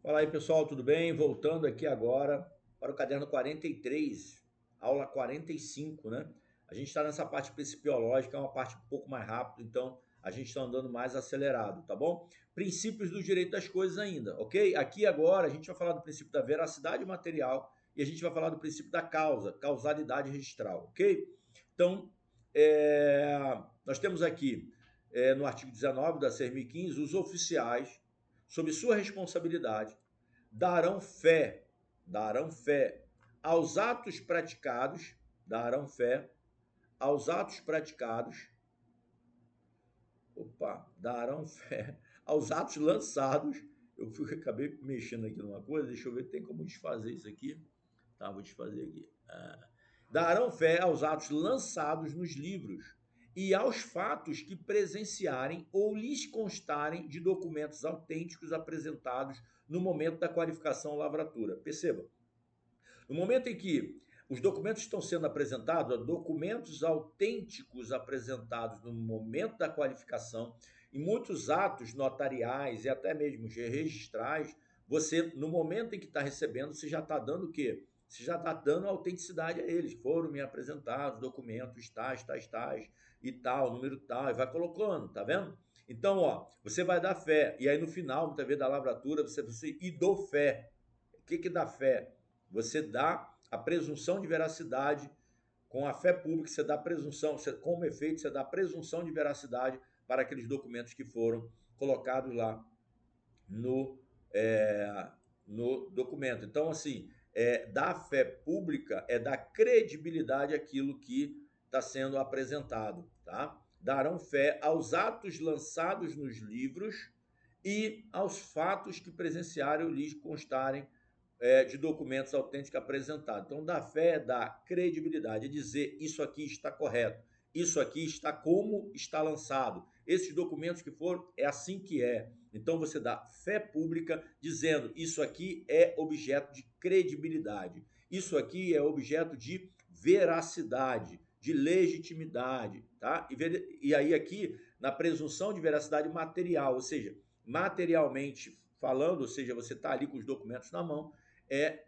Fala aí, pessoal, tudo bem? Voltando aqui agora para o caderno 43, aula 45, né? A gente está nessa parte principiológica, é uma parte um pouco mais rápida, então a gente está andando mais acelerado, tá bom? Princípios do direito das coisas ainda, ok? Aqui agora a gente vai falar do princípio da veracidade material e a gente vai falar do princípio da causa, causalidade registral, ok? Então, nós temos aqui no artigo 19 da 6.015, os oficiais, sob sua responsabilidade, darão fé aos atos praticados, darão fé aos atos praticados, darão fé aos atos lançados. Acabei mexendo aqui numa coisa, deixa eu ver, tem como desfazer isso aqui. Tá, vou desfazer aqui. Darão fé aos atos lançados nos livros e aos fatos que presenciarem ou lhes constarem de documentos autênticos apresentados no momento da qualificação ou lavratura. Perceba, no momento em que os documentos estão sendo apresentados, documentos autênticos apresentados no momento da qualificação, em muitos atos notariais e até mesmo registrais, você, no momento em que está recebendo, você já está dando o quê? Você já está dando autenticidade a eles. Foram me apresentados documentos tais, e tal, número tal, e vai colocando, tá vendo? Então, ó, você vai dar fé, e aí no final, muitas vezes da lavratura, você e dou fé. O que dá fé? Você dá a presunção de veracidade com a fé pública, você dá a presunção, como efeito, você dá a presunção de veracidade para aqueles documentos que foram colocados lá no, é, no documento. Então, assim, dar fé pública é dar credibilidade àquilo que está sendo apresentado, tá? Darão fé aos atos lançados nos livros e aos fatos que presenciaram ou lhes constarem de documentos autênticos apresentados. Então, dar fé, dar credibilidade, é dizer isso aqui está correto, isso aqui está como está lançado, esses documentos que foram, é assim que é. Então, você dá fé pública dizendo isso aqui é objeto de credibilidade, isso aqui é objeto de veracidade, de legitimidade, tá? E aí aqui, na presunção de veracidade material, ou seja, materialmente falando, ou seja, você está ali com os documentos na mão,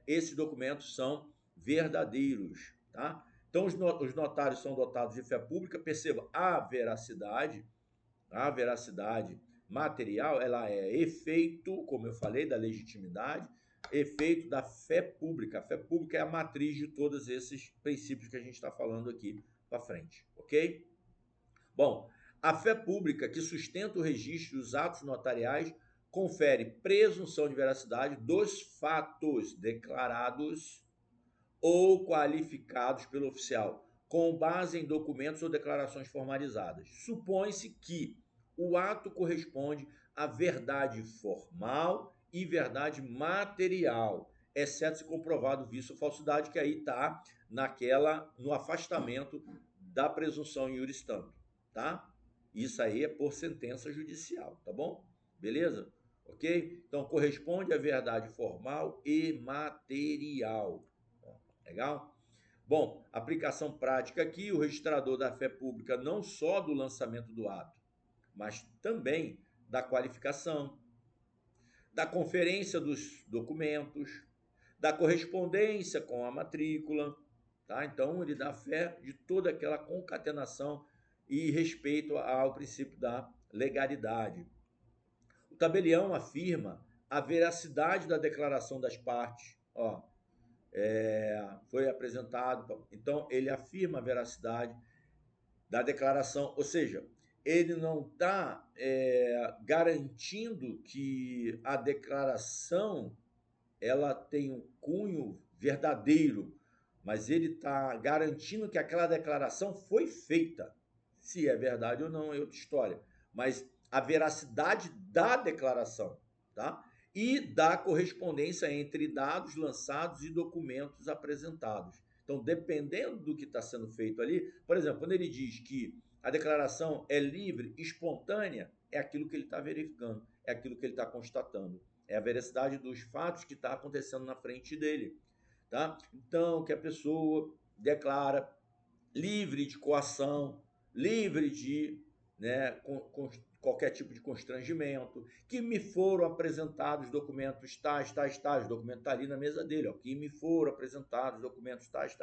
esses documentos são verdadeiros, tá? Então, os notários são dotados de fé pública. Perceba, a veracidade material, ela é efeito, como eu falei, da legitimidade, efeito da fé pública. A fé pública é a matriz de todos esses princípios que a gente está falando aqui para frente, ok? Bom, a fé pública que sustenta o registro dos atos notariais confere presunção de veracidade dos fatos declarados ou qualificados pelo oficial, com base em documentos ou declarações formalizadas. Supõe-se que o ato corresponde à verdade formal e verdade material, exceto se comprovado vício ou falsidade, que aí está no afastamento da presunção in iuris tanto, tá? Isso aí é por sentença judicial, tá bom? Beleza? Ok? Então, corresponde à verdade formal e material. Legal? Bom, aplicação prática aqui, o registrador da fé pública não só do lançamento do ato, mas também da qualificação, da conferência dos documentos, da correspondência com a matrícula, tá? Então, ele dá fé de toda aquela concatenação e respeito ao princípio da legalidade. O tabelião afirma a veracidade da declaração das partes. Ó, foi apresentado. Então, ele afirma a veracidade da declaração, ou seja, ele não está garantindo que a declaração ela tem um cunho verdadeiro, mas ele está garantindo que aquela declaração foi feita. Se é verdade ou não é outra história, mas a veracidade da declaração, tá? E da correspondência entre dados lançados e documentos apresentados. Então, dependendo do que está sendo feito ali, por exemplo, quando ele diz que a declaração é livre, espontânea, é aquilo que ele está verificando, é aquilo que ele está constatando. É a veracidade dos fatos que está acontecendo na frente dele. Tá? Então, que a pessoa declara livre de coação, livre de qualquer tipo de constrangimento, que me foram apresentados documentos tais, o documento está ali na mesa dele, ó, que me foram apresentados documentos tais,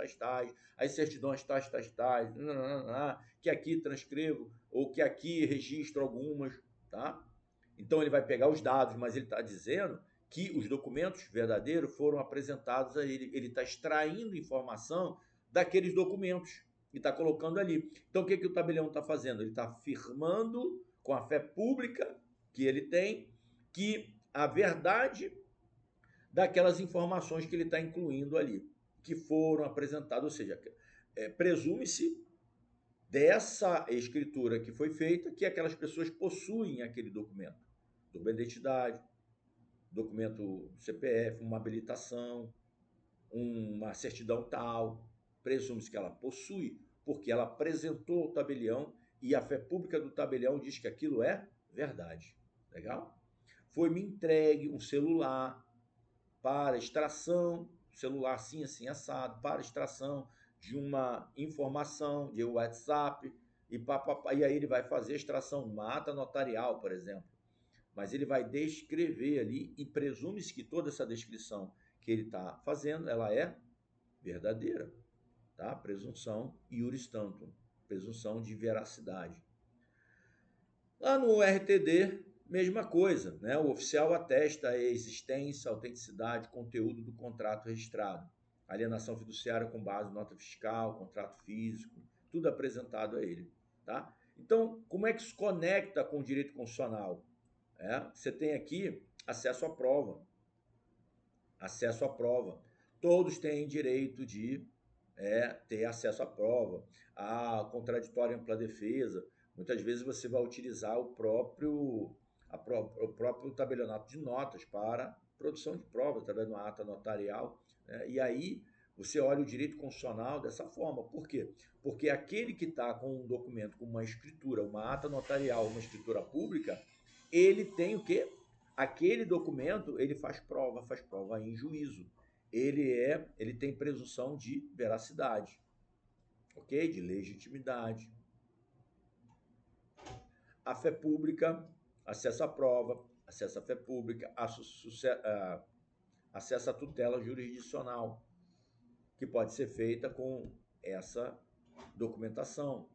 as certidões tais, que aqui transcrevo, ou que aqui registro algumas, tá? Então ele vai pegar os dados, mas ele está dizendo que os documentos verdadeiros foram apresentados a ele. Ele está extraindo informação daqueles documentos e está colocando ali. Então o que o tabelião está fazendo? Ele está afirmando com a fé pública que ele tem que a verdade daquelas informações que ele está incluindo ali, que foram apresentadas, ou seja, presume-se dessa escritura que foi feita que aquelas pessoas possuem aquele documento, documento de identidade, documento CPF, uma habilitação, uma certidão tal, presume-se que ela possui, porque ela apresentou o tabelião e a fé pública do tabelião diz que aquilo é verdade. Legal? Foi-me entregue um celular para extração, celular assim, assim, assado, para extração de uma informação de WhatsApp, e aí ele vai fazer a extração, uma ata notarial, por exemplo. Mas ele vai descrever ali e presume-se que toda essa descrição que ele está fazendo, ela é verdadeira, tá? Presunção iuris tantum, presunção de veracidade. Lá no RTD, mesma coisa, né? O oficial atesta a existência, autenticidade, conteúdo do contrato registrado, alienação fiduciária com base em nota fiscal, contrato físico, tudo apresentado a ele, tá? Então, como é que isso conecta com o direito constitucional? Você tem aqui acesso à prova. Acesso à prova. Todos têm direito de ter acesso à prova. A contraditória ampla defesa. Muitas vezes você vai utilizar o próprio tabelionato de notas para produção de prova, através de uma ata notarial. E aí você olha o direito constitucional dessa forma. Por quê? Porque aquele que está com um documento, com uma escritura, uma ata notarial, uma escritura pública, ele tem o quê? Aquele documento, ele faz prova em juízo. Ele tem presunção de veracidade, ok? De legitimidade. A fé pública, acesso à prova, acesso à fé pública, acesso à tutela jurisdicional, que pode ser feita com essa documentação.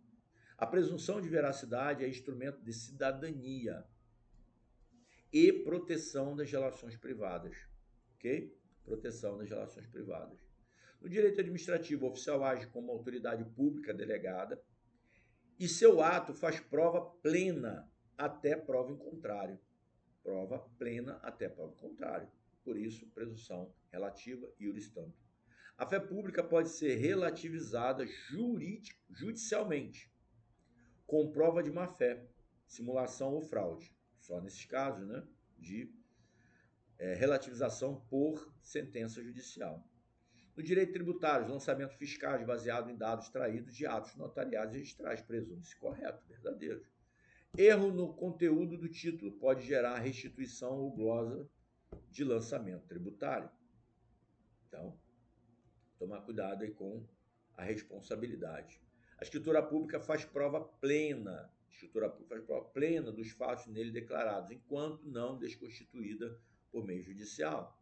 A presunção de veracidade é instrumento de cidadania e proteção das relações privadas, ok? Proteção das relações privadas. No direito administrativo, o oficial age como autoridade pública delegada e seu ato faz prova plena até prova em contrário. Prova plena até prova em contrário. Por isso, presunção relativa e iuris tantum. A fé pública pode ser relativizada judicialmente, com prova de má-fé, simulação ou fraude. Só nesses casos, né, de relativização por sentença judicial. No direito tributário, os lançamentos fiscais baseados em dados extraídos de atos notariais e registrais, presume-se correto, verdadeiros. Erro no conteúdo do título pode gerar restituição ou glosa de lançamento tributário. Então, tomar cuidado aí com a responsabilidade. A escritura pública faz prova plena, dos fatos nele declarados, enquanto não desconstituída por meio judicial.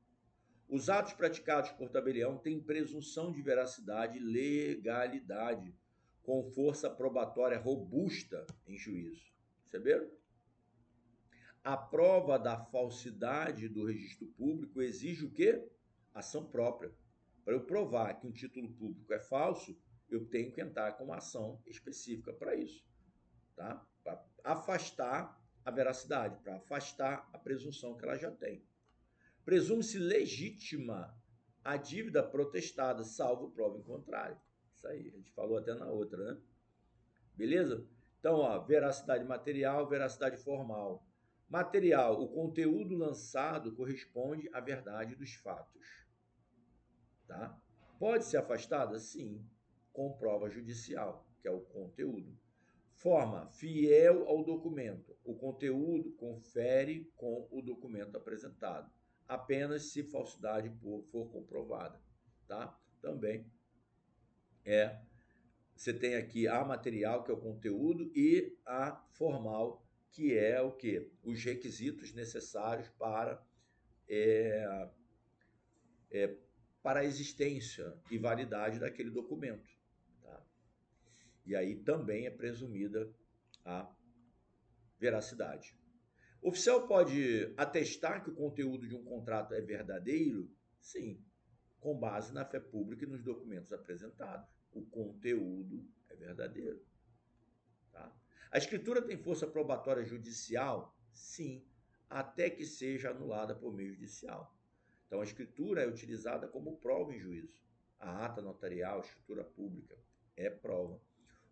Os atos praticados por tabelião têm presunção de veracidade e legalidade, com força probatória robusta em juízo. Perceberam? A prova da falsidade do registro público exige o quê? Ação própria. Para eu provar que um título público é falso, eu tenho que entrar com uma ação específica para isso, tá? Para afastar a veracidade, para afastar a presunção que ela já tem. Presume-se legítima a dívida protestada, salvo prova em contrário. Isso aí, a gente falou até na outra, né? Beleza? Então, ó, veracidade material, veracidade formal. Material, o conteúdo lançado corresponde à verdade dos fatos. Tá? Pode ser afastada? Sim, com prova judicial, que é o conteúdo. Forma, fiel ao documento. O conteúdo confere com o documento apresentado, apenas se falsidade for comprovada, tá? Também você tem aqui a material, que é o conteúdo, e a formal, que é o quê? Os requisitos necessários é, para a existência e validade daquele documento. Tá? E aí também é presumida a veracidade. O oficial pode atestar que o conteúdo de um contrato é verdadeiro? Sim, com base na fé pública e nos documentos apresentados. O conteúdo é verdadeiro. Tá? A escritura tem força probatória judicial? Sim, até que seja anulada por meio judicial. Então, a escritura é utilizada como prova em juízo. A ata notarial, a escritura pública, é prova.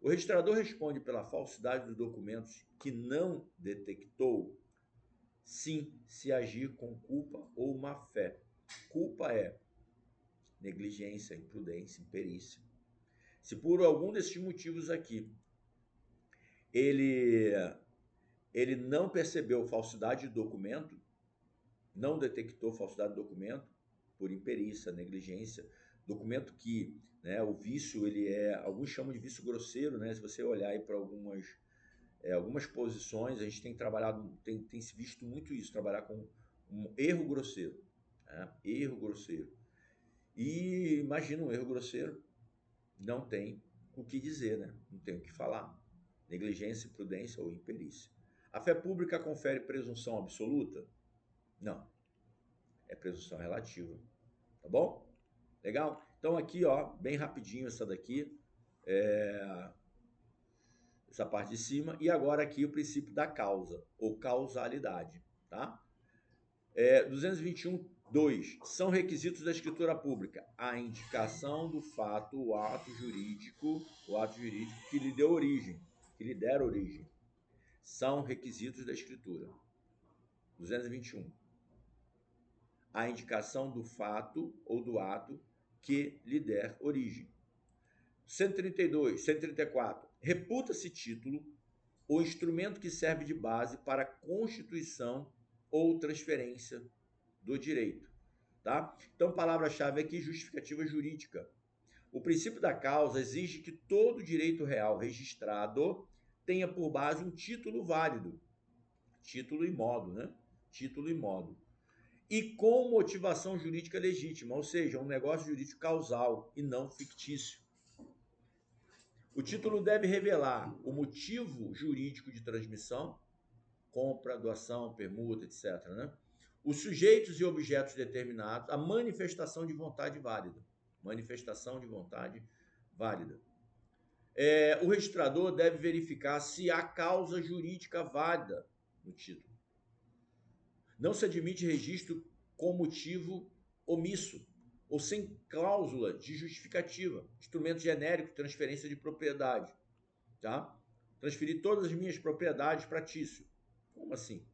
O registrador responde pela falsidade dos documentos que não detectou? Sim, se agir com culpa ou má fé. Culpa é negligência, imprudência, imperícia. Se por algum desses motivos aqui ele, ele não percebeu falsidade de documento, não detectou falsidade de documento por imperícia, negligência, documento que, né, o vício, ele é, alguns chamam de vício grosseiro, né? Se você olhar aí para algumas posições, a gente tem trabalhado, tem se visto muito isso, trabalhar com um erro grosseiro, né? Erro grosseiro. E imagina um erro grosseiro, não tem o que dizer, né? Não tem o que falar. Negligência, imprudência ou imperícia. A fé pública confere presunção absoluta? Não, é presunção relativa, tá bom? Legal? Então aqui, ó, bem rapidinho essa daqui, essa parte de cima, e agora aqui o princípio da causa, ou causalidade, tá? 221.2. São requisitos da escritura pública a indicação do fato, o ato jurídico que lhe deu origem, que lhe der origem. São requisitos da escritura. 221. A indicação do fato ou do ato que lhe der origem. 134. Reputa-se título o instrumento que serve de base para a constituição ou transferência do direito. Tá? Então, palavra-chave aqui, justificativa jurídica. O princípio da causa exige que todo direito real registrado tenha por base um título válido. Título e modo, né? Título e modo. E com motivação jurídica legítima, ou seja, um negócio jurídico causal e não fictício. O título deve revelar o motivo jurídico de transmissão, compra, doação, permuta, etc., né? Os sujeitos e objetos determinados, a manifestação de vontade válida. Manifestação de vontade válida. O registrador deve verificar se há causa jurídica válida no título. Não se admite registro com motivo omisso ou sem cláusula de justificativa. Instrumento genérico de transferência de propriedade. Tá? Transferir todas as minhas propriedades para Tício. Como assim?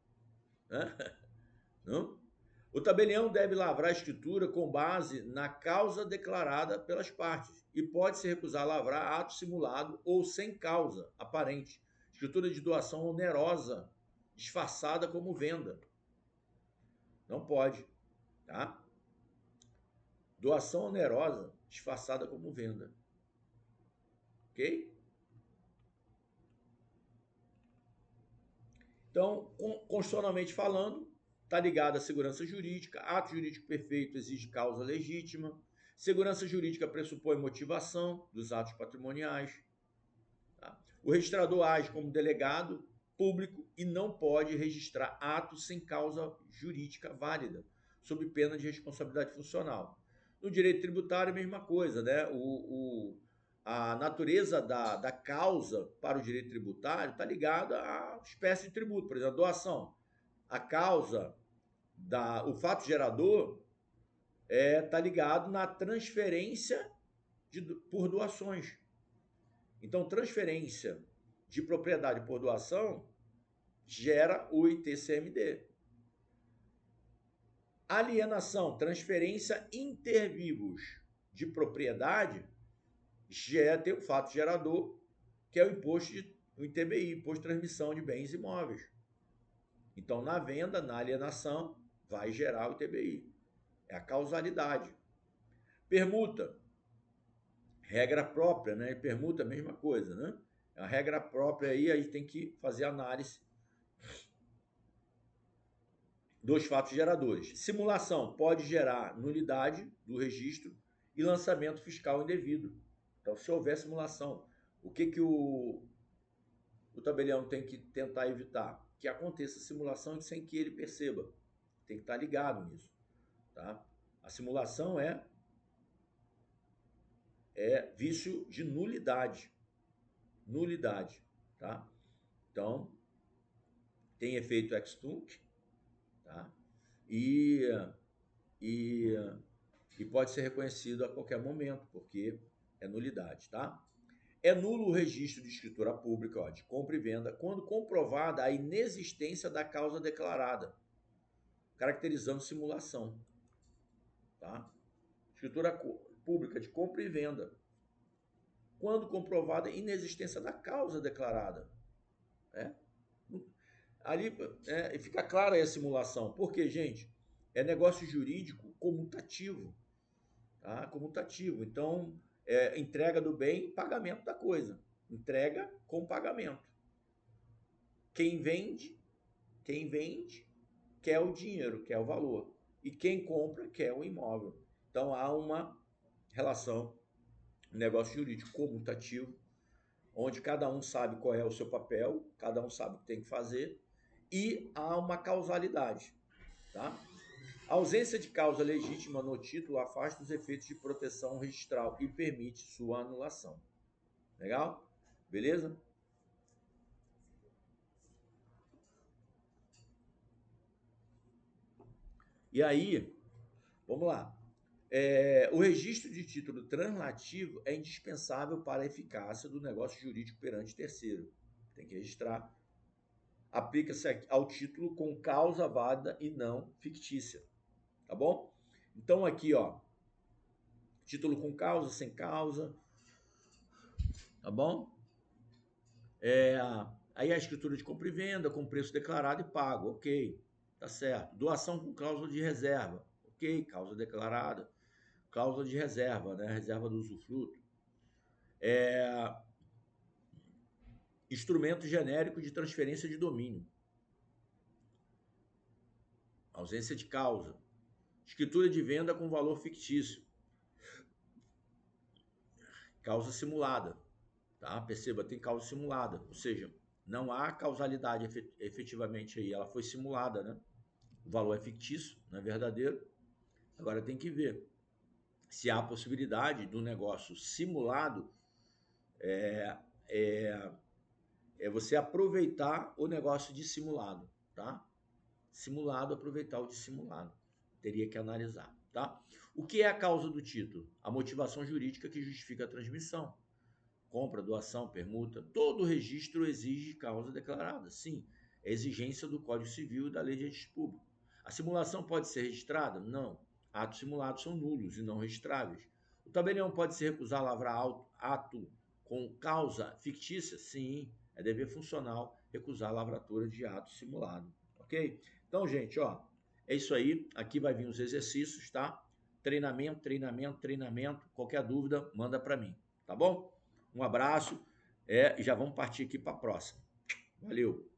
Não? O tabelião deve lavrar a escritura com base na causa declarada pelas partes e pode-se recusar a lavrar ato simulado ou sem causa aparente. Escritura de doação onerosa, disfarçada como venda. Não pode, tá? Doação onerosa, disfarçada como venda. Ok? Então, constitucionalmente falando, está ligado à segurança jurídica. Ato jurídico perfeito exige causa legítima. Segurança jurídica pressupõe motivação dos atos patrimoniais. Tá? O registrador age como delegado público e não pode registrar atos sem causa jurídica válida, sob pena de responsabilidade funcional. No direito tributário, a mesma coisa, né? A natureza da causa para o direito tributário está ligada à espécie de tributo. Por exemplo, a doação. A causa, o fato gerador está ligado na transferência por doações. Então, transferência de propriedade por doação gera o ITCMD. Alienação, transferência inter vivos de propriedade, tem o fato gerador, que é o ITBI, Imposto de Transmissão de Bens Imóveis. Então, na venda, na alienação, vai gerar o ITBI. É a causalidade. Permuta, regra própria, né? Permuta, a mesma coisa, né? A regra própria aí tem que fazer análise Dois fatos geradores. Simulação pode gerar nulidade do registro e lançamento fiscal indevido. Então, se houver simulação, o que o tabelião tem que tentar evitar? Que aconteça simulação sem que ele perceba. Tem que estar ligado nisso. Tá? A simulação é vício de nulidade. Nulidade. Tá? Então, tem efeito ex-tunc, tá? E pode ser reconhecido a qualquer momento, porque é nulidade, tá? É nulo o registro de escritura pública, ó, de compra e venda, quando comprovada a inexistência da causa declarada, caracterizando simulação, tá? Escritura pública de compra e venda, quando comprovada a inexistência da causa declarada, né? Ali fica clara aí a simulação. Por quê, gente? É negócio jurídico comutativo, tá? Comutativo. Então, entrega do bem, pagamento da coisa. Entrega com pagamento. Quem vende quer o dinheiro, quer o valor. E quem compra quer o imóvel. Então, há uma relação, um negócio jurídico comutativo, onde cada um sabe qual é o seu papel, cada um sabe o que tem que fazer, e há uma causalidade, tá? A ausência de causa legítima no título afasta os efeitos de proteção registral e permite sua anulação. Legal? Beleza? E aí, vamos lá. O registro de título translativo é indispensável para a eficácia do negócio jurídico perante terceiro. Tem que registrar. Aplica-se ao título com causa válida e não fictícia. Tá bom? Então aqui, ó, título com causa, sem causa, tá bom? Aí a escritura de compra e venda com preço declarado e pago, ok, tá certo. Doação com cláusula de reserva, ok, causa declarada. Cláusula de reserva, né? Reserva do usufruto. Instrumento genérico de transferência de domínio. Ausência de causa. Escritura de venda com valor fictício. Causa simulada. Tá? Perceba, tem causa simulada. Ou seja, não há causalidade efetivamente aí. Ela foi simulada, né? O valor é fictício, não é verdadeiro. Agora tem que ver se há a possibilidade do negócio simulado você aproveitar o negócio de simulado, tá? Simulado, aproveitar o de simulado. Teria que analisar, tá? O que é a causa do título? A motivação jurídica que justifica a transmissão. Compra, doação, permuta. Todo registro exige causa declarada. Sim, é exigência do Código Civil e da Lei de Registro Público. A simulação pode ser registrada? Não. Atos simulados são nulos e não registráveis. O tabelião pode se recusar a lavrar ato com causa fictícia? Sim, é dever funcional recusar a lavratura de ato simulado. Ok? Então, gente, ó, é isso aí. Aqui vai vir os exercícios, tá? Treinamento, treinamento, treinamento. Qualquer dúvida, manda para mim, tá bom? Um abraço e já vamos partir aqui para a próxima. Valeu!